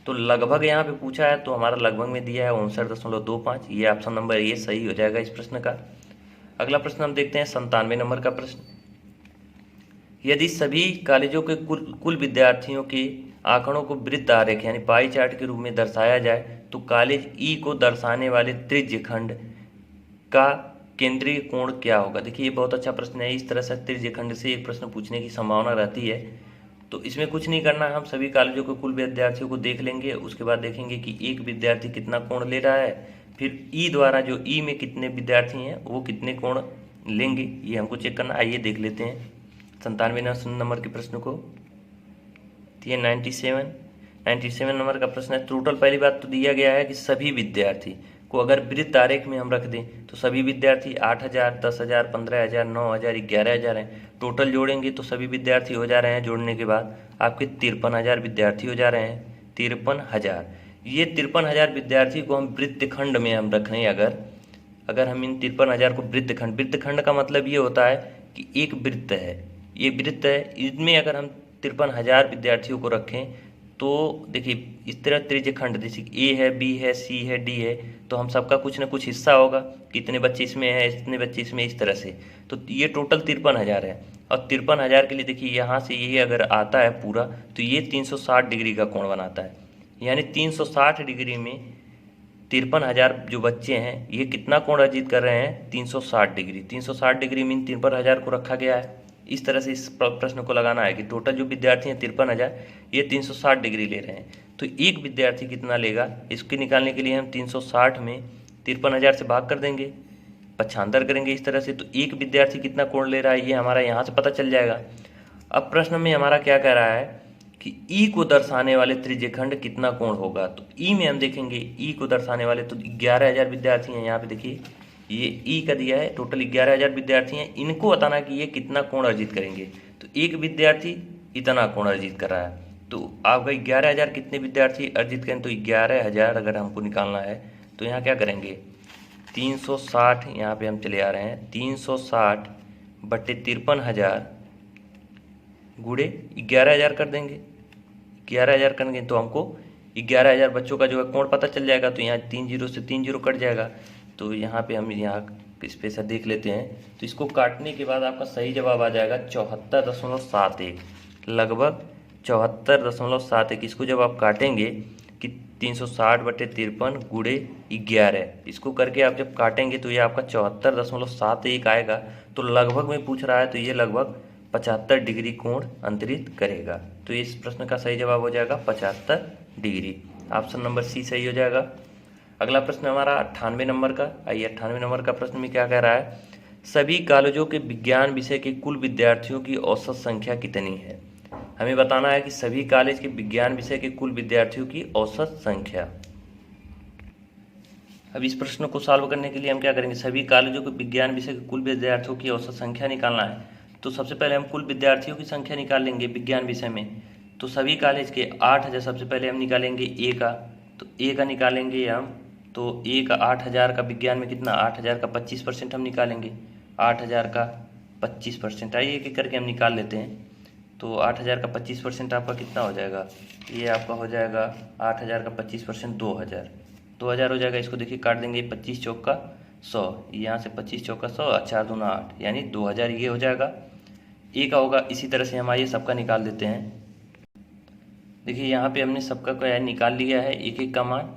तो लगभग यहाँ पे पूछा है तो हमारा लगभग में दिया है 59.25, ये ऑप्शन नंबर ये सही हो जाएगा इस प्रश्न का। अगला प्रश्न हम देखते हैं 97 नंबर का प्रश्न। यदि सभी कॉलेजों के कुल विद्यार्थियों के आंकड़ों को वृत्त आरेख यानी पाई चार्ट के रूप में दर्शाया जाए तो कॉलेज ई को दर्शाने वाले त्रिज्यखंड का केंद्रीय कोण क्या होगा। देखिए ये बहुत अच्छा प्रश्न है, इस तरह से त्रिज्यखंड से एक प्रश्न पूछने की संभावना रहती है। तो इसमें कुछ नहीं करना, हम सभी कॉलेजों के कुल विद्यार्थियों को देख लेंगे, उसके बाद देखेंगे कि एक विद्यार्थी कितना कोण ले रहा है, फिर ई द्वारा जो ई में कितने विद्यार्थी हैं वो कितने कोण लेंगे, ये हमको चेक करना। आइए देख लेते हैं 97 नंबर के प्रश्न को। ये 97 नंबर का प्रश्न है। टोटल पहली बात तो दिया गया है कि सभी विद्यार्थी को अगर वृत्त आरेख में हम रख दें तो सभी विद्यार्थी 8,000, 10,000, 15,000, 9,000, 11,000 हैं। टोटल जोड़ेंगे तो सभी विद्यार्थी हो जा रहे हैं, जोड़ने के बाद आपके 53,000 विद्यार्थी हो जा रहे हैं। 53,000, ये 53,000 विद्यार्थी को हम वृत्तखंड में हम रख रहे हैं। अगर हम इन 53,000 को वृत्तखंड का मतलब ये होता है कि एक वृत्त है, ये वृत्त है, इसमें अगर हम 53,000 विद्यार्थियों को रखें तो देखिए इस तरह त्रिज्यखंड, जैसे ए है, बी है, सी है, डी है, तो हम सबका कुछ ना कुछ हिस्सा होगा, कितने बच्चे इसमें हैं, इतने बच्चे इसमें, इस तरह से। तो ये टोटल 53,000 है और 53,000 के लिए देखिए यहाँ से ये अगर आता है पूरा तो ये 360 डिग्री का कोण बनाता है, यानी 360 डिग्री में 53,000 जो बच्चे हैं ये कितना कोण अर्जित कर रहे हैं, 360 डिग्री। 360 डिग्री मीन 53,000 को रखा गया है। इस तरह से इस प्रश्न को लगाना है कि टोटल जो विद्यार्थी हैं 53,000, ये 360 डिग्री ले रहे हैं, तो एक विद्यार्थी कितना लेगा, इसके निकालने के लिए हम 360 में 53,000 से भाग कर देंगे, पक्षांतर करेंगे इस तरह से, तो एक विद्यार्थी कितना कोण ले रहा है ये हमारा यहाँ से पता चल जाएगा। अब प्रश्न में हमारा क्या कह रहा है कि ई को दर्शाने वाले त्रिज्यखंड कितना कोण होगा। तो ई में हम देखेंगे, ई को दर्शाने वाले तो 11,000 विद्यार्थी हैं, यहाँ पे देखिए ये ई का दिया है, टोटल 11,000 विद्यार्थी हैं, इनको बताना कि ये कितना कोण अर्जित करेंगे। तो एक विद्यार्थी इतना कोण अर्जित कर रहा है, तो आपका 11,000 कितने विद्यार्थी अर्जित करें, तो 11,000 अगर हमको निकालना है तो यहाँ क्या करेंगे, 360, यहाँ पे हम चले आ रहे हैं, 360 बटे 53,000 गुणे 11,000 कर देंगे। 11,000 करेंगे तो हमको 11,000 बच्चों का जो है कोण पता चल जाएगा। तो यहाँ 3 0 से 3 0 कट जाएगा, तो यहाँ पे हम यहाँ स्पेशल देख लेते हैं, तो इसको काटने के बाद आपका सही जवाब आ जाएगा 74.71, लगभग 74.71। इसको जब आप काटेंगे कि 360 बटे 53 गुणे 11, इसको करके आप जब काटेंगे तो ये आपका 74.71 आएगा। तो लगभग में पूछ रहा है तो ये लगभग 75 डिग्री कोण अंतरित करेगा। तो इस प्रश्न का सही जवाब हो जाएगा 75 डिग्री, ऑप्शन नंबर सी सही हो जाएगा। अगला प्रश्न हमारा 98 नंबर का। आइए 98 नंबर का प्रश्न में क्या कह रहा है, सभी कॉलेजों के विज्ञान विषय के कुल विद्यार्थियों की औसत संख्या कितनी है। हमें बताना है कि सभी कॉलेज के विज्ञान विषय के कुल विद्यार्थियों की औसत संख्या। अब इस प्रश्न को सॉल्व करने के लिए हम क्या करेंगे, सभी कॉलेजों के विज्ञान विषय के कुल विद्यार्थियों की औसत संख्या निकालना है। तो सबसे पहले हम कुल विद्यार्थियों की संख्या निकाल लेंगे विज्ञान विषय में। तो सभी कॉलेज के 8,000 सबसे पहले हम निकालेंगे ए का, तो ए का निकालेंगे हम। तो ए का 8,000 का विज्ञान में कितना, 8,000 का 25% हम निकालेंगे, 8,000 का 25%। आइए एक एक करके हम निकाल लेते हैं। तो 8,000 का 25% आपका कितना हो जाएगा, ये आपका हो जाएगा 8,000 का 25% 2,000, 2,000 हो जाएगा। इसको देखिए काट देंगे, 25 चौका 100, यहाँ से 25 चौका 100, 4 दूना 8, यानी 2,000 ये हो जाएगा। ए का होगा, इसी तरह से हम आइए सबका निकाल देते हैं। देखिए यहाँ पे हमने सबका क्या निकाल लिया है, एक एक का मान।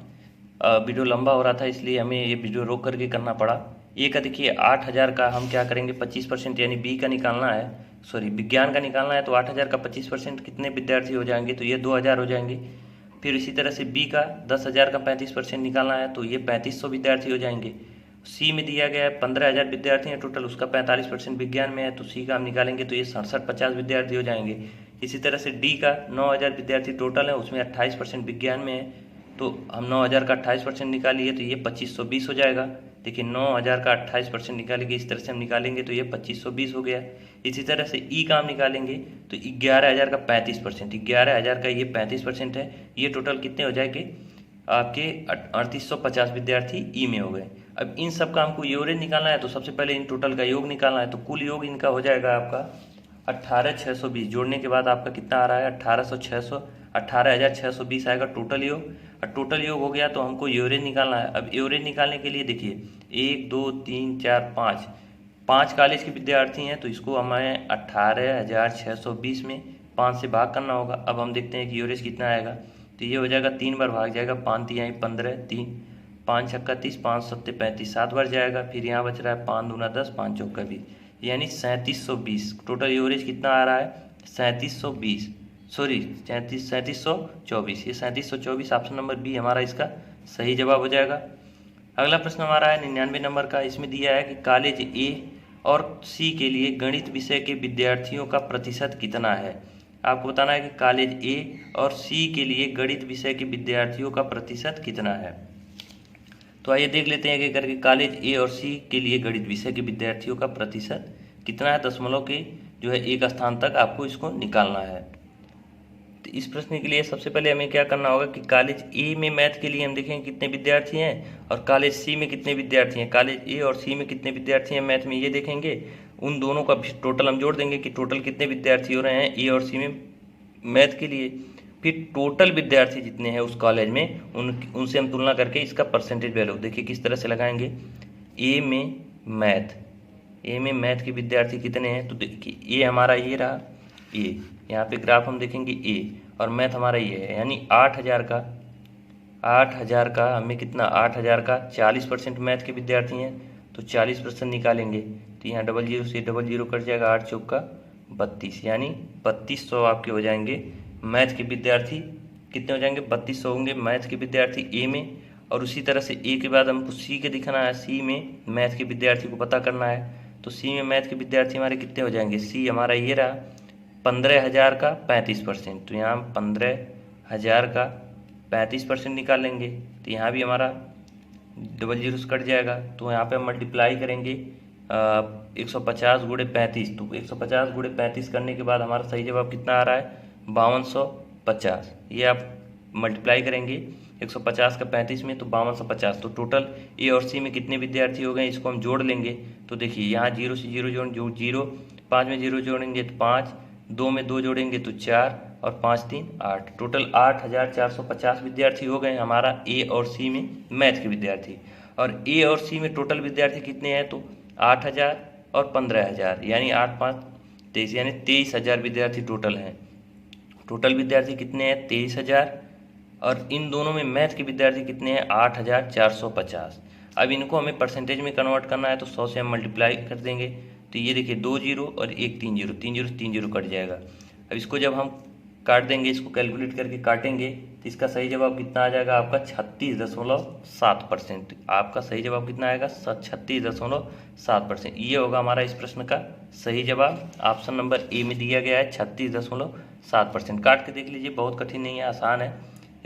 वीडियो लंबा हो रहा था इसलिए हमें ये वीडियो रोक करके करना पड़ा। ए का देखिए 8,000 का हम क्या करेंगे 25%, यानी बी का निकालना है, सॉरी विज्ञान का निकालना है। तो 8,000 का 25% कितने विद्यार्थी हो जाएंगे, तो ये 2,000 हो जाएंगे। फिर इसी तरह से बी का 10,000 का 35% निकालना है, तो ये 3,500 विद्यार्थी हो जाएंगे। सी में दिया गया है 15,000 विद्यार्थी हैं टोटल, उसका 45% विज्ञान में है, तो सी का हम निकालेंगे तो ये 6750 विद्यार्थी हो जाएंगे। इसी तरह से डी का 9,000 विद्यार्थी टोटल है, उसमें 28% विज्ञान में है, तो हम 9,000 का 28% निकालिए तो ये 2,520 हो जाएगा। देखिए 9,000 का 28% निकालेंगे, इस तरह से हम निकालेंगे तो ये 2,520 हो गया। इसी तरह से ई का हम निकालेंगे तो 11,000 का 35%, 11,000 का ये 35% है, ये टोटल कितने हो जाएंगे आपके 3,850 विद्यार्थी ई में हो गए। अब इन सब का हमको एवरेज निकालना है, तो सबसे पहले इन टोटल का योग निकालना है। तो कुल योग इनका हो जाएगा आपका 18,620, जोड़ने के बाद आपका कितना आ रहा है 18,620 आएगा टोटल योग। और टोटल योग हो गया तो हमको एवरेज निकालना है। अब एवरेज निकालने के लिए देखिए 1 2 3 4 5 कॉलेज के विद्यार्थी हैं, तो इसको हमें 18,620 में 5 से भाग करना होगा। अब हम देखते हैं कि एवरेज कितना आएगा, तो ये हो जाएगा 3 बार भाग जाएगा, 5 तिहाई 15, 3 5 छक्का 30, 5 सत्ते 35, 7 बार जाएगा। फिर यहाँ बच रहा है 5 दूना 10, 5 चौका 20, यानी 3720। टोटल एवरेज कितना आ रहा है 3720, सॉरी 3724, ये 3724 ऑप्शन नंबर बी हमारा इसका सही जवाब हो जाएगा। अगला प्रश्न हमारा है 99 नंबर का। इसमें दिया है कि कॉलेज ए और सी के लिए गणित विषय के विद्यार्थियों का प्रतिशत कितना है। आपको बताना है कि कॉलेज ए और सी के लिए गणित विषय के विद्यार्थियों का प्रतिशत कितना है। तो आइए देख लेते हैं कि करके कॉलेज ए और सी के लिए गणित विषय के विद्यार्थियों का प्रतिशत कितना है, दशमलव के जो है एक स्थान तक आपको इसको निकालना है। तो इस प्रश्न के लिए सबसे पहले हमें क्या करना होगा कि कॉलेज ए में मैथ के लिए हम देखेंगे कितने विद्यार्थी हैं और कॉलेज सी में कितने विद्यार्थी हैं। कॉलेज ए और सी में कितने विद्यार्थी हैं मैथ में ये देखेंगे, उन दोनों का टोटल हम जोड़ देंगे कि टोटल कितने विद्यार्थी हो रहे हैं ए और सी में मैथ के लिए। फिर टोटल विद्यार्थी जितने हैं उस कॉलेज में उनसे हम तुलना करके इसका परसेंटेज वैल्यू देखिए किस तरह से लगाएंगे। ए में मैथ के विद्यार्थी कितने हैं, तो देखिए ए हमारा ये रहा, ए यहाँ पे ग्राफ हम देखेंगे ए, और मैथ हमारा ये है, यानी 8,000 का हमें कितना 8,000 का 40% मैथ के विद्यार्थी हैं, तो 40% निकालेंगे तो यहाँ 00 से 00 कट जाएगा, 8 चौका 32, यानी 3200 आपके हो जाएंगे मैथ के विद्यार्थी। कितने हो जाएंगे 3200 होंगे मैथ के विद्यार्थी ए में। और उसी तरह से ए के बाद हमको सी के दिखाना है, सी में मैथ के विद्यार्थी को पता करना है। तो सी में मैथ के विद्यार्थी हमारे कितने हो जाएंगे, सी हमारा ये रहा 15,000 का 35%, तो यहाँ 15,000 का 35% निकाल लेंगे, तो यहाँ भी हमारा 00 से कट जाएगा। तो यहाँ पे हम मल्टीप्लाई करेंगे 150 गुणे 35, तो 150 गुणे 35 करने के बाद हमारा सही जवाब कितना आ रहा है 5250। ये आप मल्टीप्लाई करेंगे 150 का 35 में तो 5250। तो टोटल ए और सी में कितने विद्यार्थी हो गए इसको हम जोड़ लेंगे। तो देखिए यहाँ 0 से 0 जो 0, 5 में 0 जोड़ेंगे तो 5, 2 में 2 जोड़ेंगे तो 4, और 5 3 8, टोटल 8,450 विद्यार्थी हो गए हमारा ए और सी में मैथ के विद्यार्थी। और ए और सी में टोटल विद्यार्थी कितने हैं, तो 8,000 और 15,000, यानी 8 5 23, यानी 23,000 विद्यार्थी टोटल हैं। टोटल विद्यार्थी कितने हैं 23,000, और इन दोनों में मैथ के विद्यार्थी कितने हैं 8,450। अब इनको हमें परसेंटेज में कन्वर्ट करना है, तो 100 से हम मल्टीप्लाई कर देंगे, तो ये देखिए 2 0 और 1 3 0, 3 0 3 0 कट जाएगा। अब इसको जब हम काट देंगे, इसको कैलकुलेट करके काटेंगे, तो इसका सही जवाब कितना आ जाएगा आपका 36.7%। आपका सही जवाब कितना आएगा 36.7%। ये होगा हमारा इस प्रश्न का सही जवाब। ऑप्शन नंबर ए में दिया गया है 36.7%। काट के देख लीजिए, बहुत कठिन नहीं है, आसान है।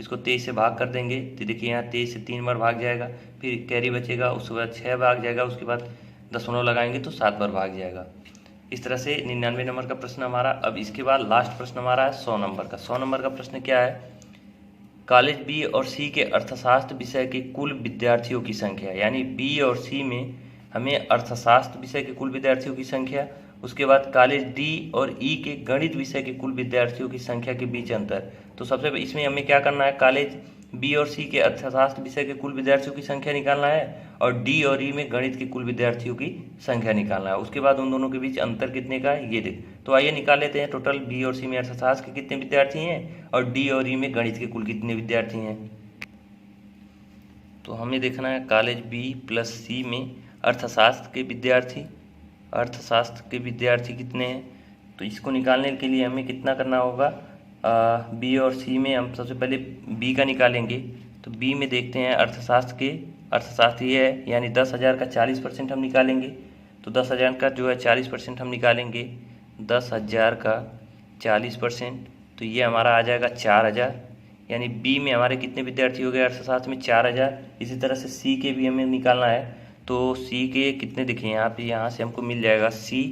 इसको 23 से भाग कर देंगे तो देखिए यहाँ 23 से 3 बार भाग जाएगा, फिर कैरी बचेगा, उसके बाद 6 भाग जाएगा, उसके बाद दशमलव लगाएंगे तो 7 बार भाग जाएगा। इस तरह से 99 नंबर का प्रश्न हमारा। अब इसके बाद लास्ट प्रश्न हमारा है 100 नंबर का। 100 नंबर का प्रश्न क्या है, कॉलेज बी और सी के अर्थशास्त्र विषय के कुल विद्यार्थियों की संख्या, यानी बी और सी में हमें अर्थशास्त्र विषय के कुल विद्यार्थियों की संख्या, उसके बाद कॉलेज डी और ई के गणित विषय के कुल विद्यार्थियों की संख्या के बीच अंतर। तो सबसे इसमें हमें क्या करना है, कॉलेज बी और सी के अर्थशास्त्र विषय के कुल विद्यार्थियों की संख्या निकालना है और डी और ई में गणित के कुल विद्यार्थियों की संख्या निकालना है। उसके बाद उन दोनों के बीच अंतर कितने का है ये देख। तो आइए निकाल लेते हैं, टोटल बी और सी में अर्थशास्त्र के कितने विद्यार्थी हैं और डी और ई में गणित के कुल कितने विद्यार्थी हैं। तो हमें देखना है कॉलेज बी प्लस सी में अर्थशास्त्र के विद्यार्थी कितने हैं। तो इसको निकालने के लिए हमें कितना करना होगा, बी और सी में हम सबसे पहले बी का निकालेंगे। तो बी में देखते हैं अर्थशास्त्र ये है, यानी 10,000 का 40% हम निकालेंगे। तो 10,000 का जो है 40% हम निकालेंगे, 10,000 का 40%, तो ये हमारा आ जाएगा 4,000, यानी बी में हमारे कितने विद्यार्थी हो गए अर्थशास्त्र में 4,000। इसी तरह से सी के भी हमें निकालना है। तो सी के कितने देखें यहाँ से हमको मिल जाएगा, सी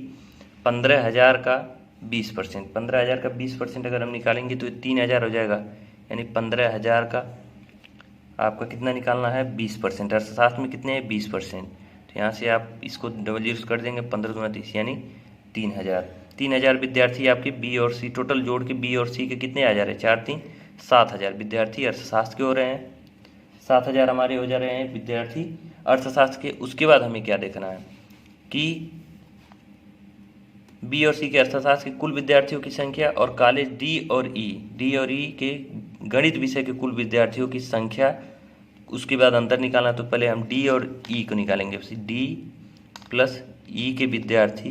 15,000 का 20%, 15,000 का 20% अगर हम निकालेंगे तो 3,000 हो जाएगा, यानी 15,000 का आपका कितना निकालना है 20%। अर्थशास्त्र में कितने हैं 20%। तो यहाँ से आप इसको डबल जीरो कर देंगे, 15 दूना 30, यानी 3,000 विद्यार्थी आपके बी और सी, टोटल जोड़ के बी और सी के कितने आ जा रहे हैं, 4 3 7,000 विद्यार्थी अर्थशास्त्र के हो रहे हैं। 7,000 हमारे हो जा रहे हैं विद्यार्थी अर्थशास्त्र के। उसके बाद हमें क्या देखना है कि बी और सी के अर्थशास्त्र के कुल विद्यार्थियों की संख्या और कॉलेज डी और ई के गणित विषय के कुल विद्यार्थियों की संख्या, उसके बाद अंतर निकालना। तो पहले हम डी और ई को निकालेंगे, डी प्लस ई के विद्यार्थी,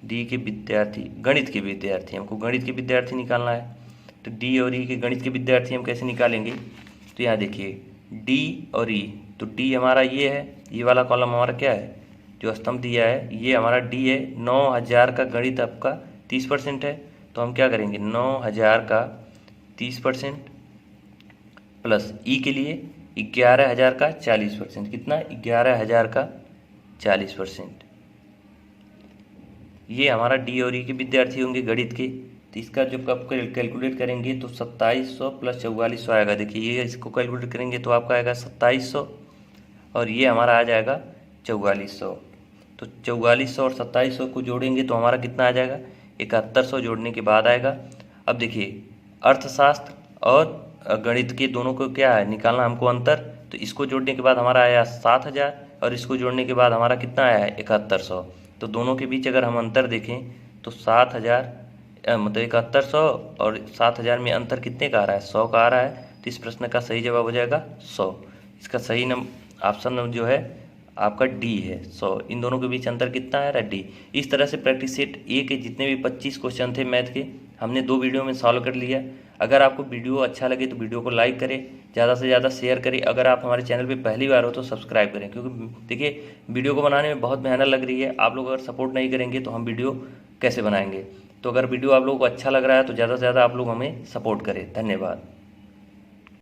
गणित के विद्यार्थी, हमको गणित के विद्यार्थी निकालना है। तो डी और ई के गणित के विद्यार्थी हम कैसे निकालेंगे, तो यहाँ देखिए डी और ई, तो डी हमारा ये है, ये वाला कॉलम हमारा क्या है जो स्तंभ दिया है, ये हमारा डी है। 9,000 का गणित आपका 30% है, तो हम क्या करेंगे 9,000 का 30% प्लस ई के लिए 11,000 का 40%, कितना 11,000 का 40%। ये हमारा डी और ई के विद्यार्थी होंगे गणित के। तो इसका जो कब कैलकुलेट करेंगे तो 2700 प्लस 4400 आएगा। देखिए ये इसको कैलकुलेट करेंगे तो आपका आएगा 2700 और ये हमारा आ जाएगा 4400। तो 4400 और 2700 को जोड़ेंगे तो हमारा कितना आ जाएगा 7100 जोड़ने के बाद आएगा। अब देखिए अर्थशास्त्र और गणित के दोनों को क्या है निकालना हमको अंतर। तो इसको जोड़ने के बाद हमारा आया 7,000 और इसको जोड़ने के बाद हमारा कितना आया है 7100। तो दोनों के बीच अगर हम अंतर देखें तो 7,000 मतलब 7100 और 7,000 में अंतर कितने का आ रहा है 100 का आ रहा है। तो इस प्रश्न का सही जवाब हो जाएगा 100। इसका सही ऑप्शन जो है आपका डी है 100। इन दोनों के बीच अंतर कितना आ रहा है डी। इस तरह से प्रैक्टिस सेट ए के जितने भी 25 क्वेश्चन थे मैथ के हमने 2 वीडियो में सॉल्व कर लिया। अगर आपको वीडियो अच्छा लगे तो वीडियो को लाइक करें, ज़्यादा से ज़्यादा शेयर करें। अगर आप हमारे चैनल पे पहली बार हो तो सब्सक्राइब करें, क्योंकि देखिए वीडियो को बनाने में बहुत मेहनत लग रही है। आप लोग अगर सपोर्ट नहीं करेंगे तो हम वीडियो कैसे बनाएंगे। तो अगर वीडियो आप लोगों को अच्छा लग रहा है तो ज़्यादा से ज़्यादा आप लोग हमें सपोर्ट करें। धन्यवाद।